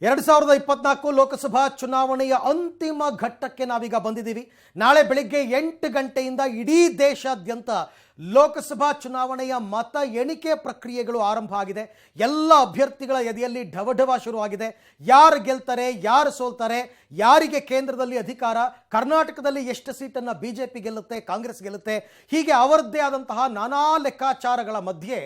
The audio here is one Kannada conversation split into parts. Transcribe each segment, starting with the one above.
2024 ಲೋಕಸಭಾ ಚುನಾವಣೆಯ ಅಂತಿಮ ಘಟ್ಟಕ್ಕೆ ನಾವೀಗ ಬಂದಿದ್ದೀವಿ. ನಾಳೆ ಬೆಳಿಗ್ಗೆ 8 ಗಂಟೆಯಿಂದ ಇಡೀ ದೇಶಾದ್ಯಂತ ಲೋಕಸಭಾ ಚುನಾವಣೆಯ ಮತ ಎಣಿಕೆ ಪ್ರಕ್ರಿಯೆಗಳು ಆರಂಭ ಆಗಿದೆ. ಎಲ್ಲ ಅಭ್ಯರ್ಥಿಗಳ ಎದೆಯಲ್ಲಿ ಢವಢವ ಶುರುವಾಗಿದೆ. ಯಾರು ಗೆಲ್ತಾರೆ, ಯಾರು ಸೋಲ್ತಾರೆ, ಯಾರಿಗೆ ಕೇಂದ್ರದಲ್ಲಿ ಅಧಿಕಾರ, ಕರ್ನಾಟಕದಲ್ಲಿ ಎಷ್ಟು ಸೀಟನ್ನು ಬಿಜೆಪಿ ಗೆಲ್ಲುತ್ತೆ, ಕಾಂಗ್ರೆಸ್ ಗೆಲ್ಲುತ್ತೆ, ಹೀಗೆ ಅವರದ್ದೇ ಆದಂತಹ ನಾನಾ ಲೆಕ್ಕಾಚಾರಗಳ ಮಧ್ಯೆ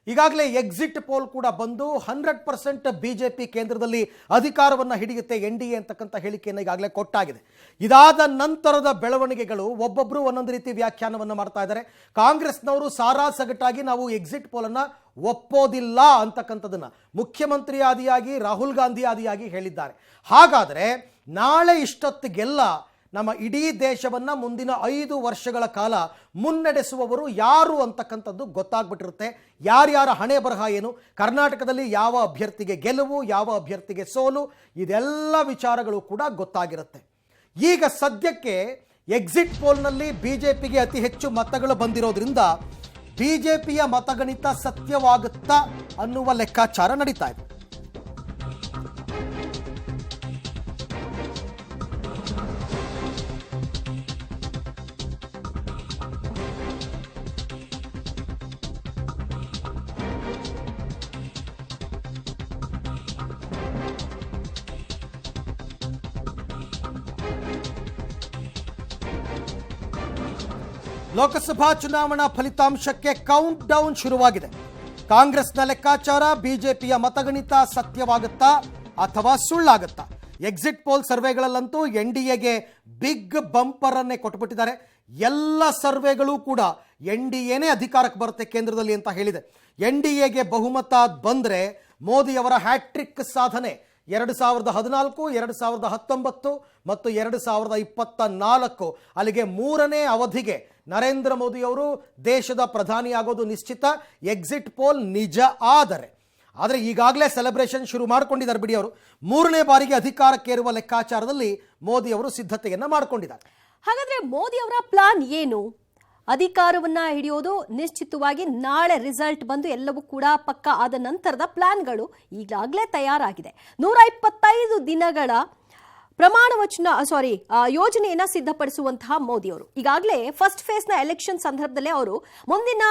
ಈಗಾಗಲೇ ಎಕ್ಸಿಟ್ ಪೋಲ್ ಕೂಡ ಬಂದು 100% ಬಿಜೆಪಿ ಕೇಂದ್ರದಲ್ಲಿ ಅಧಿಕಾರವನ್ನು ಹಿಡಿಯುತ್ತೆ NDA ಅಂತಕ್ಕಂಥ ಹೇಳಿಕೆಯನ್ನು ಈಗಾಗಲೇ ಕೊಟ್ಟಾಗಿದೆ. ಇದಾದ ನಂತರದ ಬೆಳವಣಿಗೆಗಳು ಒಬ್ಬೊಬ್ಬರು ಒಂದೊಂದು ರೀತಿ ವ್ಯಾಖ್ಯಾನವನ್ನು ಮಾಡ್ತಾ ಇದ್ದಾರೆ. ಕಾಂಗ್ರೆಸ್ನವರು ಸಾರಾಸಗಟಾಗಿ ನಾವು ಎಕ್ಸಿಟ್ ಪೋಲನ್ನು ಒಪ್ಪೋದಿಲ್ಲ ಅಂತಕ್ಕಂಥದ್ದನ್ನು ಮುಖ್ಯಮಂತ್ರಿ ಆದಿಯಾಗಿ ರಾಹುಲ್ ಗಾಂಧಿ ಆದಿಯಾಗಿ ಹೇಳಿದ್ದಾರೆ. ಹಾಗಾದರೆ ನಾಳೆ ಇಷ್ಟೊತ್ತಿಗೆಲ್ಲ ನಮ್ಮ ಇಡೀ ದೇಶವನ್ನು ಮುಂದಿನ 5 ವರ್ಷಗಳ ಕಾಲ ಮುನ್ನಡೆಸುವವರು ಯಾರು ಅಂತಕ್ಕಂಥದ್ದು ಗೊತ್ತಾಗ್ಬಿಟ್ಟಿರುತ್ತೆ. ಯಾರ್ಯಾರ ಹಣೆ ಬರಹ ಏನು, ಕರ್ನಾಟಕದಲ್ಲಿ ಯಾವ ಅಭ್ಯರ್ಥಿಗೆ ಗೆಲುವು, ಯಾವ ಅಭ್ಯರ್ಥಿಗೆ ಸೋಲು, ಇದೆಲ್ಲ ವಿಚಾರಗಳು ಕೂಡ ಗೊತ್ತಾಗಿರುತ್ತೆ. ಈಗ ಸದ್ಯಕ್ಕೆ ಎಕ್ಸಿಟ್ ಪೋಲ್ನಲ್ಲಿ ಬಿಜೆಪಿಗೆ ಅತಿ ಹೆಚ್ಚು ಮತಗಳು ಬಂದಿರೋದ್ರಿಂದ ಬಿಜೆಪಿಯ ಮತಗಣಿತ ಸತ್ಯವಾಗುತ್ತಾ ಅನ್ನುವ ಲೆಕ್ಕಾಚಾರ ನಡೀತಾ ಇದೆ. ಲೋಕಸಭಾ ಚುನಾವಣಾ ಫಲಿತಾಂಶಕ್ಕೆ ಕೌಂಟ್ ಡೌನ್ ಶುರುವಾಗಿದೆ. ಕಾಂಗ್ರೆಸ್ನ ಲೆಕ್ಕಾಚಾರ ಬಿಜೆಪಿಯ ಮತಗಣಿತ ಸತ್ಯವಾಗುತ್ತಾ ಅಥವಾ ಸುಳ್ಳಾಗುತ್ತಾ? ಎಕ್ಸಿಟ್ ಪೋಲ್ ಸರ್ವೆಗಳಲ್ಲಂತೂ NDAಗೆ ಬಿಗ್ ಬಂಪರ್ ಅನ್ನೇ ಕೊಟ್ಬಿಟ್ಟಿದ್ದಾರೆ. ಎಲ್ಲ ಸರ್ವೆಗಳು ಕೂಡ NDAನೇ ಅಧಿಕಾರಕ್ಕೆ ಬರುತ್ತೆ ಕೇಂದ್ರದಲ್ಲಿ ಅಂತ ಹೇಳಿದೆ. NDAಗೆ ಬಹುಮತ ಬಂದರೆ ಮೋದಿಯವರ ಹ್ಯಾಟ್ರಿಕ್ ಸಾಧನೆ 2014, 2019 ಮತ್ತು 2024 ಅಲ್ಲಿಗೆ 3ನೇ ಅವಧಿಗೆ ನರೇಂದ್ರ ಮೋದಿಯವರು ದೇಶದ ಪ್ರಧಾನಿಯಾಗೋದು ನಿಶ್ಚಿತ. ಎಕ್ಸಿಟ್ ಪೋಲ್ ನಿಜ ಆದರೆ ಈಗಾಗಲೇ ಸೆಲೆಬ್ರೇಷನ್ ಶುರು ಮಾಡಿಕೊಂಡಿದ್ದಾರೆ ಬಿಡಿ. ಅವರು 3ನೇ ಬಾರಿಗೆ ಅಧಿಕಾರಕ್ಕೇರುವ ಲೆಕ್ಕಾಚಾರದಲ್ಲಿ ಮೋದಿಯವರು ಸಿದ್ಧತೆಯನ್ನು ಮಾಡಿಕೊಂಡಿದ್ದಾರೆ. ಹಾಗಾದ್ರೆ ಮೋದಿಯವರ ಪ್ಲಾನ್ ಏನು? ಅಧಿಕಾರವನ್ನ ಹಿಡಿಯೋದು ನಿಶ್ಚಿತವಾಗಿ ನಾಳೆ ರಿಸಲ್ಟ್ ಬಂದು ಎಲ್ಲವೂ ಕೂಡ ಪಕ್ಕ ಆದ ನಂತರದ ಪ್ಲಾನ್ಗಳು ಈಗಾಗಲೇ ತಯಾರಾಗಿದೆ. 125 ದಿನಗಳ ಪ್ರಮಾಣ ವಚನ ಯೋಜನೆಯನ್ನ ಸಿದ್ಧಪಡಿಸುವಂತಹ ಮೋದಿಯವರು ಈಗಾಗಲೇ ಫಸ್ಟ್ ಫೇಸ್ನ ಎಲೆಕ್ಷನ್ ಸಂದರ್ಭದಲ್ಲೇ ಅವರು ಮುಂದಿನ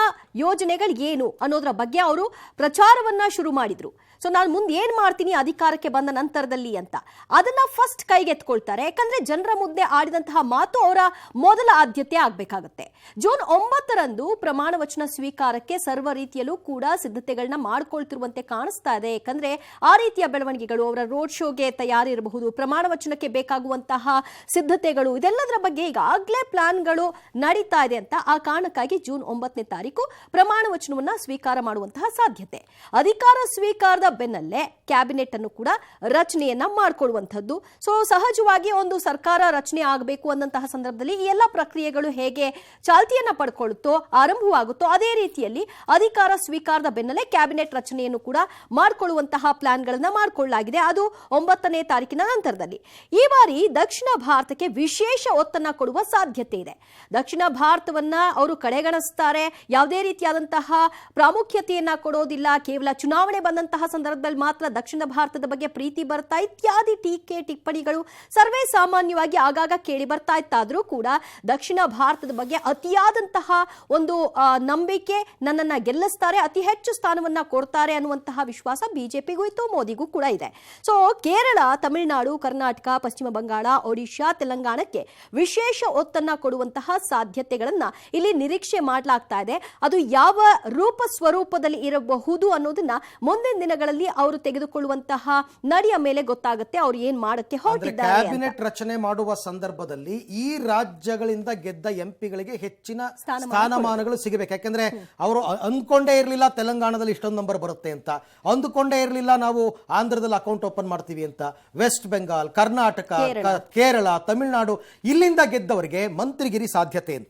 ಯೋಜನೆಗಳು ಏನು ಅನ್ನೋದ್ರ ಬಗ್ಗೆ ಅವರು ಪ್ರಚಾರವನ್ನ ಶುರು ಮಾಡಿದ್ರು. ಸೊ ನಾನು ಮುಂದೆ ಏನ್ ಮಾಡ್ತೀನಿ ಅಧಿಕಾರಕ್ಕೆ ಬಂದ ನಂತರದಲ್ಲಿ ಅಂತ ಅದನ್ನ ಫಸ್ಟ್ ಕೈಗೆತ್ಕೊಳ್ತಾರೆ. ಯಾಕಂದ್ರೆ ಜನರ ಮುಂದೆ ಆಡಿದಂತಹ ಮಾತು ಅವರ ಮೊದಲ ಆದ್ಯತೆ ಆಗ್ಬೇಕಾಗತ್ತೆ. ಜೂನ್ 9ರಂದು ಪ್ರಮಾಣ ವಚನ ಸ್ವೀಕಾರಕ್ಕೆ ಸರ್ವ ರೀತಿಯಲ್ಲೂ ಕೂಡ ಸಿದ್ಧತೆಗಳನ್ನ ಮಾಡ್ಕೊಳ್ತಿರುವಂತೆ ಕಾಣಿಸ್ತಾ ಇದೆ. ಯಾಕಂದ್ರೆ ಆ ರೀತಿಯ ಬೆಳವಣಿಗೆಗಳು, ಅವರ ರೋಡ್ ಶೋಗೆ ತಯಾರಿ ಇರಬಹುದು, ಪ್ರಮಾಣ ವಚನಕ್ಕೆ ಬೇಕಾಗುವಂತಹ ಸಿದ್ಧತೆಗಳು, ಇದೆಲ್ಲದರ ಬಗ್ಗೆ ಈಗಾಗಲೇ ಪ್ಲಾನ್ಗಳು ನಡೀತಾ ಇದೆ ಅಂತ ಆ ಕಾರಣಕ್ಕಾಗಿ ಜೂನ್ 9ನೇ ತಾರೀಕು ಪ್ರಮಾಣ ವಚನವನ್ನ ಸ್ವೀಕಾರ ಮಾಡುವಂತಹ ಸಾಧ್ಯತೆ. ಅಧಿಕಾರ ಸ್ವೀಕಾರದ ಬೆನ್ನಲ್ಲೇ ಕ್ಯಾಬಿನೆಟ್ ಅನ್ನು ಕೂಡ ರಚನೆಯನ್ನ ಮಾಡಿಕೊಳ್ಳುವಂತದ್ದು. ಸೊ ಸಹಜವಾಗಿ ಒಂದು ಸರ್ಕಾರ ರಚನೆ ಆಗಬೇಕು ಅನ್ನಂತಹ ಸಂದರ್ಭದಲ್ಲಿ ಈ ಎಲ್ಲ ಪ್ರಕ್ರಿಯೆಗಳು ಹೇಗೆ ಚಾಲ್ತಿಯನ್ನ ಪಡ್ಕೊಳ್ಳುತ್ತೋ, ಆರಂಭವಾಗುತ್ತೋ, ಅದೇ ರೀತಿಯಲ್ಲಿ ಅಧಿಕಾರ ಸ್ವೀಕಾರದ ಬೆನ್ನಲ್ಲೇ ಕ್ಯಾಬಿನೆಟ್ ರಚನೆಯನ್ನು ಕೂಡ ಮಾಡಿಕೊಳ್ಳುವಂತಹ ಪ್ಲಾನ್ಗಳನ್ನ ಮಾಡಿಕೊಳ್ಳಲಾಗಿದೆ. ಅದು 9ನೇ ತಾರೀಕಿನ ನಂತರದಲ್ಲಿ. ಈ ಬಾರಿ ದಕ್ಷಿಣ ಭಾರತಕ್ಕೆ ವಿಶೇಷ ಒತ್ತನ್ನ ಕೊಡುವ ಸಾಧ್ಯತೆ ಇದೆ. ದಕ್ಷಿಣ ಭಾರತವನ್ನ ಅವರು ಕಡೆಗಣಿಸ್ತಾರೆ, ಯಾವುದೇ ರೀತಿಯಾದಂತಹ ಪ್ರಾಮುಖ್ಯತೆಯನ್ನ ಕೊಡೋದಿಲ್ಲ, ಕೇವಲ ಚುನಾವಣೆ ಬಂದಂತಹ ಸಂದರ್ಭದಲ್ಲಿ ಮಾತ್ರ ದಕ್ಷಿಣ ಭಾರತದ ಬಗ್ಗೆ ಪ್ರೀತಿ ಬರ್ತಾ ಇತ್ಯಾದಿ ಟೀಕೆ ಟಿಪ್ಪಣಿಗಳು ಸರ್ವೇ ಸಾಮಾನ್ಯವಾಗಿ ಆಗಾಗ ಕೇಳಿ ಬರ್ತಾ ಇತ್ತಾದ್ರೂ ಕೂಡ ದಕ್ಷಿಣ ಭಾರತದ ಬಗ್ಗೆ ಅತಿಯಾದಂತಹ ಒಂದು ನಂಬಿಕೆ, ನನ್ನನ್ನ ಗೆಲ್ಲಿಸ್ತಾರೆ, ಅತಿ ಹೆಚ್ಚು ಸ್ಥಾನವನ್ನ ಕೊಡ್ತಾರೆ ಅನ್ನುವಂತಹ ವಿಶ್ವಾಸ ಬಿಜೆಪಿಗೂ ಇತ್ತು, ಮೋದಿಗೂ ಕೂಡ ಇದೆ. ಸೊ ಕೇರಳ, ತಮಿಳುನಾಡು, ಕರ್ನಾಟಕ, ಪಶ್ಚಿಮ ಬಂಗಾಳ, ಒಡಿಶಾ, ತೆಲಂಗಾಣಕ್ಕೆ ವಿಶೇಷ ಒತ್ತನ್ನ ಕೊಡುವಂತಹ ಸಾಧ್ಯತೆಗಳನ್ನ ಇಲ್ಲಿ ನಿರೀಕ್ಷೆ ಮಾಡಲಾಗ್ತಾ ಇದೆ. ಅದು ಯಾವ ರೂಪ ಸ್ವರೂಪದಲ್ಲಿ ಇರಬಹುದು ಅನ್ನೋದನ್ನ ಮುಂದಿನ ದಿನಗಳಲ್ಲಿ ಅವರು ತೆಗೆದುಕೊಳ್ಳುವಂತಹ ನಡೆಯ ಮೇಲೆ ಗೊತ್ತಾಗುತ್ತೆ ಅವರು ಏನ್ ಮಾಡಕ್ಕೆ ಹೊರಟಿದ್ದಾರೆ. ಕ್ಯಾಬಿನೆಟ್ ರಚನೆ ಮಾಡುವ ಸಂದರ್ಭದಲ್ಲಿ ಈ ರಾಜ್ಯಗಳಿಂದ ಗೆದ್ದ ಎಂಪಿಗಳಿಗೆ ಹೆಚ್ಚಿನ ಸ್ಥಾನಮಾನಗಳು ಸಿಗಬೇಕು. ಯಾಕಂದ್ರೆ ಅವರು ಅಂದ್ಕೊಂಡೇ ಇರಲಿಲ್ಲ ತೆಲಂಗಾಣದಲ್ಲಿ ಇಷ್ಟೊಂದು ನಂಬರ್ ಬರುತ್ತೆ ಅಂತ, ಅಂದುಕೊಂಡೇ ಇರಲಿಲ್ಲ ನಾವು ಆಂಧ್ರದಲ್ಲಿ ಅಕೌಂಟ್ ಓಪನ್ ಮಾಡ್ತೀವಿ ಅಂತ. ವೆಸ್ಟ್ ಬೆಂಗಾಲ್, ಕರ್ನಾಟಕ, ಕೇರಳ, ತಮಿಳುನಾಡು ಇಲ್ಲಿಂದ ಗೆದ್ದವರಿಗೆ ಮಂತ್ರಿಗಿರಿ ಸಾಧ್ಯತೆ ಅಂತ.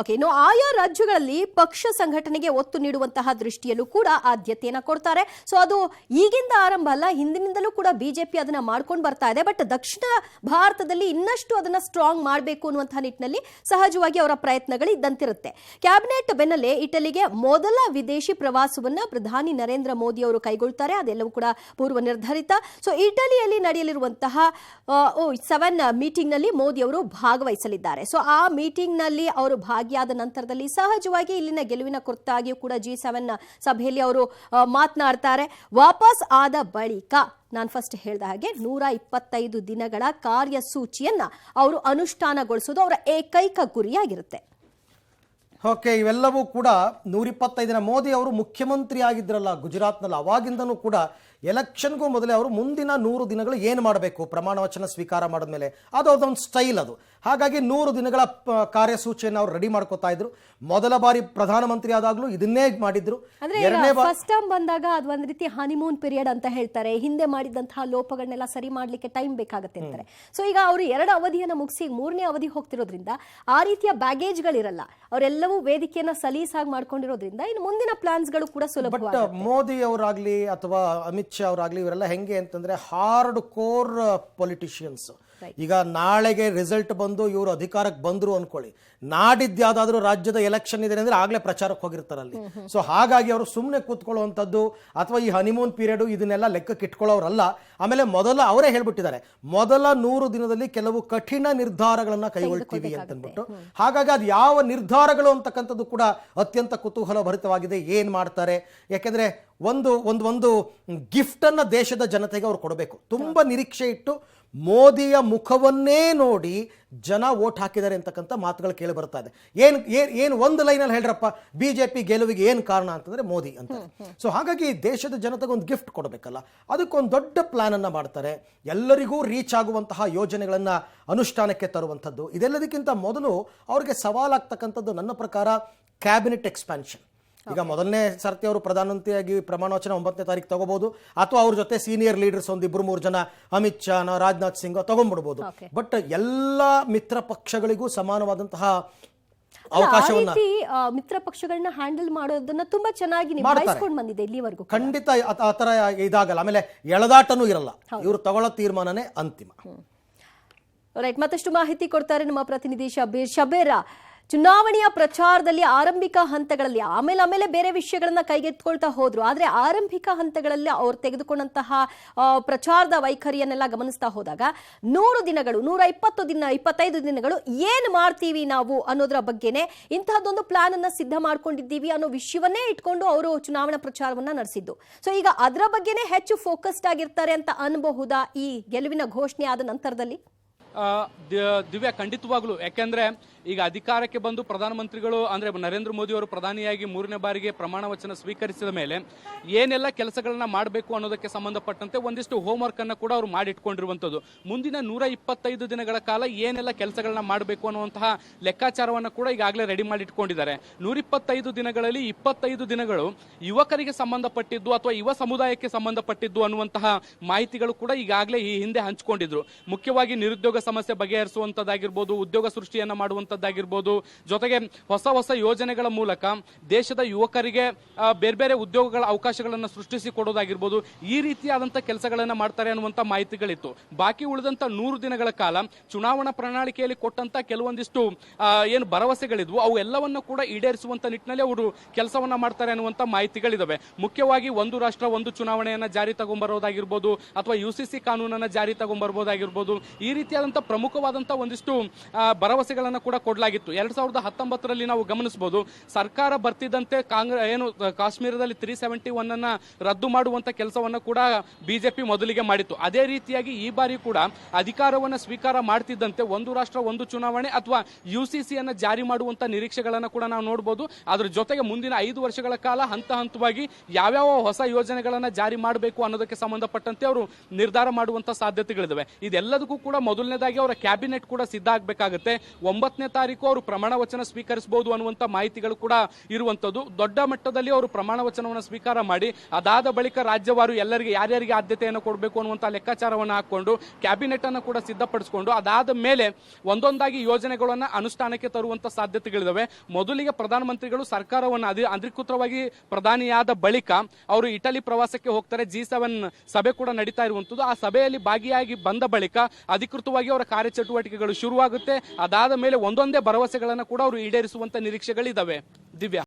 ಓಕೆ, ಇನ್ನು ಆಯಾ ರಾಜ್ಯಗಳಲ್ಲಿ ಪಕ್ಷ ಸಂಘಟನೆಗೆ ಒತ್ತು ನೀಡುವಂತಹ ದೃಷ್ಟಿಯಲ್ಲೂ ಕೂಡ ಆದ್ಯತೆಯನ್ನ ಕೊಡ್ತಾರೆ. ಸೊ ಅದು ಈಗಿಂದ ಆರಂಭ ಅಲ್ಲ, ಹಿಂದಿನಿಂದಲೂ ಕೂಡ ಬಿಜೆಪಿ ಅದನ್ನ ಮಾಡ್ಕೊಂಡು ಬರ್ತಾ ಇದೆ. ಬಟ್ ದಕ್ಷಿಣ ಭಾರತದಲ್ಲಿ ಇನ್ನಷ್ಟು ಅದನ್ನ ಸ್ಟ್ರಾಂಗ್ ಮಾಡಬೇಕು ಅನ್ನುವಂತಹ ನಿಟ್ಟಿನಲ್ಲಿ ಸಹಜವಾಗಿ ಅವರ ಪ್ರಯತ್ನಗಳು ಇದ್ದಂತಿರುತ್ತೆ. ಕ್ಯಾಬಿನೆಟ್ ಬೆನ್ನಲ್ಲೇ ಇಟಲಿಗೆ ಮೊದಲ ವಿದೇಶಿ ಪ್ರವಾಸವನ್ನ ಪ್ರಧಾನಿ ನರೇಂದ್ರ ಮೋದಿ ಅವರು ಕೈಗೊಳ್ತಾರೆ. ಅದೆಲ್ಲವೂ ಕೂಡ ಪೂರ್ವ ನಿರ್ಧರಿತ. ಸೊ ಇಟಲಿಯಲ್ಲಿ ನಡೆಯಲಿರುವಂತಹ 7 ಮೀಟಿಂಗ್ ನಲ್ಲಿ ಮೋದಿ ಅವರು ಭಾಗವಹಿಸಲಿದ್ದಾರೆ. ಸೊ ಆ ಮೀಟಿಂಗ್ ನಲ್ಲಿ ಅವರು ಭಾಗಿಯಾದ ನಂತರದಲ್ಲಿ ಸಹಜವಾಗಿ ಇಲ್ಲಿನ ಗೆಲುವಿನ ಕುರಿತಾಗಿಯೂ ಕೂಡ G7 ಸಭೆಯಲ್ಲಿ ಅವರು ಮಾತನಾಡ್ತಾರೆ. ವಾಪಸ್ ಆದ ಬಳಿಕ ನಾನು ಫಸ್ಟ್ ಹೇಳಿದ ಹಾಗೆ 125 ದಿನಗಳ ಕಾರ್ಯಸೂಚಿಯನ್ನ ಅವರು ಅನುಷ್ಠಾನಗೊಳಿಸೋದು ಅವರ ಏಕೈಕ ಗುರಿಯಾಗಿರುತ್ತೆ. ಓಕೆ, ಇವೆಲ್ಲವೂ ಕೂಡ 125 ದಿನ ಮೋದಿ ಅವರು ಮುಖ್ಯಮಂತ್ರಿ ಆಗಿದ್ರಲ್ಲ ಗುಜರಾತ್ನಲ್ಲಿ, ಅವಾಗಿಂದನೂ ಕೂಡ ಎಲೆಕ್ಷನ್ಗೂ ಮೊದಲೇ ಅವರು ಮುಂದಿನ 100 ದಿನಗಳು ಏನು ಮಾಡಬೇಕು ಪ್ರಮಾಣ ವಚನ ಸ್ವೀಕಾರ ಮಾಡಿದ್ಮೇಲೆ ಅದು ಅದೊಂದು ಸ್ಟೈಲ್ ಅದು. ಹಾಗಾಗಿ 100 ದಿನಗಳ ಕಾರ್ಯಸೂಚಿಯನ್ನು ಅವರು ರೆಡಿ ಮಾಡ್ಕೋತಾ ಇದ್ರು. ಮೊದಲ ಬಾರಿ ಪ್ರಧಾನಮಂತ್ರಿ ಆದಾಗ್ಲೂ ಇದನ್ನೇ ಮಾಡಿದ್ರು. ಫಸ್ಟ್ ಟೈಮ್ ಬಂದಾಗ ಅದು ಒಂದ್ ರೀತಿ ಹನಿಮೂನ್ ಪೀರಿಯಡ್ ಅಂತ ಹೇಳ್ತಾರೆ. ಹಿಂದೆ ಮಾಡಿದಂತಹ ಲೋಪಗಳನ್ನೆಲ್ಲ ಸರಿ ಮಾಡ್ಲಿಕ್ಕೆ ಟೈಮ್ ಬೇಕಾಗುತ್ತೆ ಅಂತಾರೆ. ಸೊ ಈಗ ಅವರು 2 ಅವಧಿಯನ್ನ ಮುಗಿಸಿ 3ನೇ ಅವಧಿ ಹೋಗ್ತಿರೋದ್ರಿಂದ ಆ ರೀತಿಯ ಬ್ಯಾಗೇಜ್ಗಳಿರಲ್ಲ. ಅವರೆಲ್ಲವೂ ವೇದಿಕೆಯನ್ನ ಸಲೀಸಾಗಿ ಮಾಡ್ಕೊಂಡಿರೋದ್ರಿಂದ ಇನ್ನು ಮುಂದಿನ ಪ್ಲಾನ್ಸ್ಗಳು ಕೂಡ ಸುಲಭ. ಮೋದಿ ಅವರಾಗ್ಲಿ ಅಥವಾ ಅಮಿತ್ ಶಾ ಅವರಾಗ್ಲಿ ಇವರೆಲ್ಲ ಹೆಂಗೆ ಅಂತಂದ್ರೆ ಹಾರ್ಡ್ ಕೋರ್ ಪೊಲಿಟಿಷಿಯನ್ಸ್. ಈಗ ನಾಳೆಗೆ ರಿಸಲ್ಟ್ ಬಂದು ಇವರು ಅಧಿಕಾರಕ್ಕೆ ಬಂದ್ರು ಅನ್ಕೊಳ್ಳಿ, ನಾಡಿದ್ದು ಯಾವ್ದಾದ್ರು ರಾಜ್ಯದ ಎಲೆಕ್ಷನ್ ಇದೆ ಅಂದ್ರೆ ಆಗ್ಲೇ ಪ್ರಚಾರಕ್ಕೆ ಹೋಗಿರ್ತಾರಲ್ಲಿ. ಸೊ ಹಾಗಾಗಿ ಅವರು ಸುಮ್ಮನೆ ಕೂತ್ಕೊಳ್ಳುವಂಥದ್ದು ಅಥವಾ ಈ ಹನಿಮೂನ್ ಪೀರಿಯಡ್ ಇದನ್ನೆಲ್ಲ ಲೆಕ್ಕಕ್ಕೆ ಇಟ್ಕೊಳ್ಳೋರಲ್ಲ. ಆಮೇಲೆ ಅವರೇ ಹೇಳ್ಬಿಟ್ಟಿದ್ದಾರೆ, ಮೊದಲ 100 ದಿನದಲ್ಲಿ ಕೆಲವು ಕಠಿಣ ನಿರ್ಧಾರಗಳನ್ನ ಕೈಗೊಳ್ತೀವಿ ಅಂತಂದ್ಬಿಟ್ಟು. ಹಾಗಾಗಿ ಅದು ಯಾವ ನಿರ್ಧಾರಗಳು ಅಂತಕ್ಕಂಥದ್ದು ಕೂಡ ಅತ್ಯಂತ ಕುತೂಹಲ ಭರಿತವಾಗಿದೆ. ಏನ್ ಮಾಡ್ತಾರೆ, ಯಾಕೆಂದ್ರೆ ಒಂದು ಗಿಫ್ಟ್ ಅನ್ನ ದೇಶದ ಜನತೆಗೆ ಅವ್ರು ಕೊಡಬೇಕು. ತುಂಬಾ ನಿರೀಕ್ಷೆ ಇಟ್ಟು ಮೋದಿಯ ಮುಖವನ್ನೇ ನೋಡಿ ಜನ ವೋಟ್ ಹಾಕಿದ್ದಾರೆ ಅಂತಕ್ಕಂಥ ಮಾತುಗಳು ಕೇಳಿ ಬರ್ತಾ ಇದೆ. ಏನು ಒಂದು ಲೈನಲ್ಲಿ ಹೇಳ್ರಪ್ಪ, ಬಿಜೆಪಿ ಗೆಲುವಿಗೆ ಏನು ಕಾರಣ ಅಂತಂದ್ರೆ ಮೋದಿ ಅಂತ. ಸೊ ಹಾಗಾಗಿ ದೇಶದ ಜನತೆಗೆ ಒಂದು ಗಿಫ್ಟ್ ಕೊಡಬೇಕಲ್ಲ, ಅದಕ್ಕೊಂದು ದೊಡ್ಡ ಪ್ಲಾನ್ ಅನ್ನ ಮಾಡ್ತಾರೆ. ಎಲ್ಲರಿಗೂ ರೀಚ್ ಆಗುವಂತಹ ಯೋಜನೆಗಳನ್ನ ಅನುಷ್ಠಾನಕ್ಕೆ ತರುವಂಥದ್ದು. ಇದೆಲ್ಲದಕ್ಕಿಂತ ಮೊದಲು ಅವ್ರಿಗೆ ಸವಾಲಾಗ್ತಕ್ಕಂಥದ್ದು ನನ್ನ ಪ್ರಕಾರ ಕ್ಯಾಬಿನೆಟ್ ಎಕ್ಸ್ಪಾನ್ಷನ್. ಈಗ ಮೊದಲನೇ ಸರ್ತಿ ಅವರು ಪ್ರಧಾನಮಂತ್ರಿಯಾಗಿ ಪ್ರಮಾಣ ವಚನ 9ನೇ ತಾರೀಕು ತಗೋಬಹುದು, ಅಥವಾ ಅವ್ರ ಜೊತೆ ಸೀನಿಯರ್ ಲೀಡರ್ಸ್ 2-3 ಜನ ಅಮಿತ್ ಶಾ, ರಾಜನಾಥ್ ಸಿಂಗ್ ತಗೊಂಡ್ಬಿಡ್ಬೋದು. ಬಟ್ ಎಲ್ಲ ಮಿತ್ರ ಪಕ್ಷಗಳಿಗೂ ಸಮಾನವಾದಂತಹ ಅವಕಾಶವನ್ನ ಮಿತ್ರ ಪಕ್ಷಗಳನ್ನ ಹ್ಯಾಂಡಲ್ ಮಾಡೋದನ್ನ ತುಂಬಾ ಚೆನ್ನಾಗಿ ನಿಭಾಯಿಸಿಕೊಂಡು ಬಂದಿದೆ ಇಲ್ಲಿವರೆಗೂ. ಖಂಡಿತ ಆತರ ಇದಾಗಲ್ಲ. ಆಮೇಲೆ ಎಳೆದಾಟನೂ ಇರಲ್ಲ, ಇವರು ತಗೊಳ್ಳೋ ತೀರ್ಮಾನನೇ ಅಂತಿಮ. ರೈಟ್, ಮತ್ತಷ್ಟು ಮಾಹಿತಿ ಕೊಡ್ತಾರೆ ನಮ್ಮ ಪ್ರತಿನಿಧಿ ಶಬೀರ್. ಚುನಾವಣೆಯ ಪ್ರಚಾರದಲ್ಲಿ ಆರಂಭಿಕ ಹಂತಗಳಲ್ಲಿ ಆಮೇಲೆ ಬೇರೆ ವಿಷಯಗಳನ್ನ ಕೈಗೆತ್ತಿಕೊಳ್ತಾ ಹೋದ್ರು. ಆದ್ರೆ ಆರಂಭಿಕ ಹಂತಗಳಲ್ಲಿ ಅವ್ರು ತೆಗೆದುಕೊಂಡಂತಹ ಪ್ರಚಾರದ ವೈಖರಿಯನ್ನೆಲ್ಲ ಗಮನಿಸ್ತಾ ಹೋದಾಗ 100 ದಿನಗಳು 125 ದಿನಗಳು ಏನ್ ಮಾಡ್ತೀವಿ ನಾವು ಅನ್ನೋದ್ರ ಬಗ್ಗೆನೆ ಇಂತಹದ್ದೊಂದು ಪ್ಲಾನ್ ಅನ್ನ ಸಿದ್ಧ ಮಾಡ್ಕೊಂಡಿದ್ದೀವಿ ಅನ್ನೋ ವಿಷಯವನ್ನೇ ಇಟ್ಕೊಂಡು ಅವರು ಚುನಾವಣಾ ಪ್ರಚಾರವನ್ನ ನಡೆಸಿದ್ದು. ಸೊ ಈಗ ಅದರ ಬಗ್ಗೆನೆ ಹೆಚ್ಚು ಫೋಕಸ್ಡ್ ಆಗಿರ್ತಾರೆ ಅಂತ ಅನ್ಬಹುದಾ ಈ ಗೆಲುವಿನ ಘೋಷಣೆ ಆದ ನಂತರದಲ್ಲಿ? ದಿವ್ಯಾ, ಖಂಡಿತವಾಗ್ಲು. ಯಾಕೆಂದ್ರೆ ಈಗ ಅಧಿಕಾರಕ್ಕೆ ಬಂದು ಪ್ರಧಾನಮಂತ್ರಿಗಳು ಅಂದ್ರೆ ನರೇಂದ್ರ ಮೋದಿ ಅವರು ಪ್ರಧಾನಿಯಾಗಿ 3ನೇ ಬಾರಿಗೆ ಪ್ರಮಾಣ ವಚನ ಸ್ವೀಕರಿಸಿದ ಮೇಲೆ ಏನೆಲ್ಲ ಕೆಲಸಗಳನ್ನ ಮಾಡಬೇಕು ಅನ್ನೋದಕ್ಕೆ ಸಂಬಂಧಪಟ್ಟಂತೆ ಒಂದಿಷ್ಟು ಹೋಮ್ ವರ್ಕ್ ಅನ್ನ ಕೂಡ ಅವರು ಮಾಡಿಟ್ಕೊಂಡಿರುವಂತದ್ದು. ಮುಂದಿನ 125 ದಿನಗಳ ಕಾಲ ಏನೆಲ್ಲ ಕೆಲಸಗಳನ್ನ ಮಾಡಬೇಕು ಅನ್ನುವಂತಹ ಲೆಕ್ಕಾಚಾರವನ್ನ ಕೂಡ ಈಗಾಗಲೇ ರೆಡಿ ಮಾಡಿಟ್ಕೊಂಡಿದ್ದಾರೆ. 125 ದಿನಗಳಲ್ಲಿ 25 ದಿನಗಳು ಯುವಕರಿಗೆ ಸಂಬಂಧಪಟ್ಟಿದ್ದು ಅಥವಾ ಯುವ ಸಮುದಾಯಕ್ಕೆ ಸಂಬಂಧಪಟ್ಟಿದ್ದು ಅನ್ನುವಂತಹ ಮಾಹಿತಿಗಳು ಕೂಡ ಈಗಾಗಲೇ ಈ ಹಿಂದೆ ಹಂಚಿಕೊಂಡಿದ್ರು. ಮುಖ್ಯವಾಗಿ ನಿರುದ್ಯೋಗ ಸಮಸ್ಯೆ ಬಗೆಹರಿಸುವಂತದ್ದಾಗಿರ್ಬೋದು, ಉದ್ಯೋಗ ಸೃಷ್ಟಿಯನ್ನ ಮಾಡುವಂತದ್ದಾಗಿರ್ಬೋದು, ಜೊತೆಗೆ ಹೊಸ ಯೋಜನೆಗಳ ಮೂಲಕ ದೇಶದ ಯುವಕರಿಗೆ ಬೇರೆ ಬೇರೆ ಉದ್ಯೋಗಗಳ ಅವಕಾಶಗಳನ್ನು ಸೃಷ್ಟಿಸಿ ಕೊಡೋದಾಗಿರ್ಬೋದು, ಈ ರೀತಿಯಾದಂತಹ ಕೆಲಸಗಳನ್ನ ಮಾಡ್ತಾರೆ ಅನ್ನುವಂತ ಮಾಹಿತಿಗಳಿತ್ತು. ಬಾಕಿ ಉಳಿದಂತ 100 ದಿನಗಳ ಕಾಲ ಚುನಾವಣಾ ಪ್ರಣಾಳಿಕೆಯಲ್ಲಿ ಕೊಟ್ಟಂತ ಕೆಲವೊಂದಿಷ್ಟು ಏನು ಭರವಸೆಗಳಿದ್ವು ಅವು ಎಲ್ಲವನ್ನ ಕೂಡ ಈಡೇರಿಸುವಂತ ನಿಟ್ಟಿನಲ್ಲಿ ಅವರು ಕೆಲಸವನ್ನ ಮಾಡ್ತಾರೆ ಅನ್ನುವಂತ ಮಾಹಿತಿಗಳಿದಾವೆ. ಮುಖ್ಯವಾಗಿ ಒಂದು ರಾಷ್ಟ್ರ ಒಂದು ಚುನಾವಣೆಯನ್ನ ಜಾರಿ ತಗೊಂಡ್ಬರೋದಾಗಿರ್ಬೋದು, ಅಥವಾ UCC ಕಾನೂನನ್ನ ಜಾರಿ ತಗೊಂಡ್ಬರ್ಬೋದಾಗಿರ್ಬೋದು, ಈ ರೀತಿಯಾದಂತಹ ಪ್ರಮುಖವಾದಂತಹ ಒಂದಿಷ್ಟು ಭರವಸೆಗಳನ್ನ ಕೂಡ ಕೊಡಲಾಗಿತ್ತು. 2019ರಲ್ಲಿ ನಾವು ಗಮನಿಸಬಹುದು, ಸರ್ಕಾರ ಬರ್ತಿದ್ದಂತೆ ಕಾಶ್ಮೀರದಲ್ಲಿ 371 ಅನ್ನ ರದ್ದು ಮಾಡುವಂತ ಕೆಲಸವನ್ನ ಕೂಡ ಬಿಜೆಪಿ ಮೊದಲಿಗೆ ಮಾಡಿತ್ತು. ಅದೇ ರೀತಿಯಾಗಿ ಈ ಬಾರಿ ಕೂಡ ಅಧಿಕಾರವನ್ನ ಸ್ವೀಕಾರ ಮಾಡ್ತಿದ್ದಂತೆ ಒಂದು ರಾಷ್ಟ್ರ ಒಂದು ಚುನಾವಣೆ ಅಥವಾ UCC ಅನ್ನ ಜಾರಿ ಮಾಡುವಂತ ನಿರೀಕ್ಷೆಗಳನ್ನ ಕೂಡ ನಾವು ನೋಡಬಹುದು. ಅದ್ರ ಜೊತೆಗೆ ಮುಂದಿನ 5 ವರ್ಷಗಳ ಕಾಲ ಹಂತವಾಗಿ ಯಾವ್ಯಾವ ಹೊಸ ಯೋಜನೆಗಳನ್ನ ಜಾರಿ ಮಾಡಬೇಕು ಅನ್ನೋದಕ್ಕೆ ಸಂಬಂಧಪಟ್ಟಂತೆ ಅವರು ನಿರ್ಧಾರ ಮಾಡುವಂತ ಸಾಧ್ಯತೆಗಳಿದಾವೆ. ಇದೆಲ್ಲದಕ್ಕೂ ಕೂಡ ಮೊದಲನೇದಾಗಿ ಮೊದಲನೇದಾಗಿ ಅವರ ಕ್ಯಾಬಿನೆಟ್ ಕೂಡ ಸಿದ್ಧ ಆಗಬೇಕಾಗುತ್ತೆ. 9ನೇ ತಾರೀಕು ಅವರು ಪ್ರಮಾಣ ವಚನ ಸ್ವೀಕರಿಸಬಹುದು ಅನ್ನುವಂಥ ಮಾಹಿತಿಗಳು ಕೂಡ ಇರುವಂತದ್ದು. ದೊಡ್ಡ ಮಟ್ಟದಲ್ಲಿ ಅವರು ಪ್ರಮಾಣ ವಚನವನ್ನು ಸ್ವೀಕಾರ ಮಾಡಿ ಅದಾದ ಬಳಿಕ ರಾಜ್ಯವಾರು ಎಲ್ಲರಿಗೆ ಯಾರ್ಯಾರಿಗೆ ಆದ್ಯತೆಯನ್ನು ಕೊಡಬೇಕು ಅನ್ನುವಂಥ ಲೆಕ್ಕಾಚಾರವನ್ನು ಹಾಕೊಂಡು ಕ್ಯಾಬಿನೆಟ್ ಅನ್ನು ಕೂಡ ಸಿದ್ಧಪಡಿಸಿಕೊಂಡು ಅದಾದ ಮೇಲೆ ಒಂದೊಂದಾಗಿ ಯೋಜನೆಗಳನ್ನ ಅನುಷ್ಠಾನಕ್ಕೆ ತರುವಂತ ಸಾಧ್ಯತೆಗಳಿದಾವೆ. ಮೊದಲಿಗೆ ಪ್ರಧಾನಮಂತ್ರಿಗಳು ಸರ್ಕಾರವನ್ನು ಅಧಿಕೃತವಾಗಿ ಪ್ರಧಾನಿಯಾದ ಬಳಿಕ ಅವರು ಇಟಲಿ ಪ್ರವಾಸಕ್ಕೆ ಹೋಗ್ತಾರೆ. G7 ಸಭೆ ಕೂಡ ನಡೀತಾ ಇರುವಂತದ್ದು. ಆ ಸಭೆಯಲ್ಲಿ ಭಾಗಿಯಾಗಿ ಬಂದ ಬಳಿಕ ಅಧಿಕೃತವಾಗಿ ಅವರ ಕಾರ್ಯಚಟುವಟಿಕೆಗಳು ಶುರುವಾಗುತ್ತೆ. ಅದಾದ ಮೇಲೆ ಒಂದೊಂದೇ ಭರವಸೆಗಳನ್ನು ಕೂಡ ಅವರು ಈಡೇರಿಸುವಂತ ನಿರೀಕ್ಷೆಗಳಿದಾವೆ. ದಿವ್ಯಾ.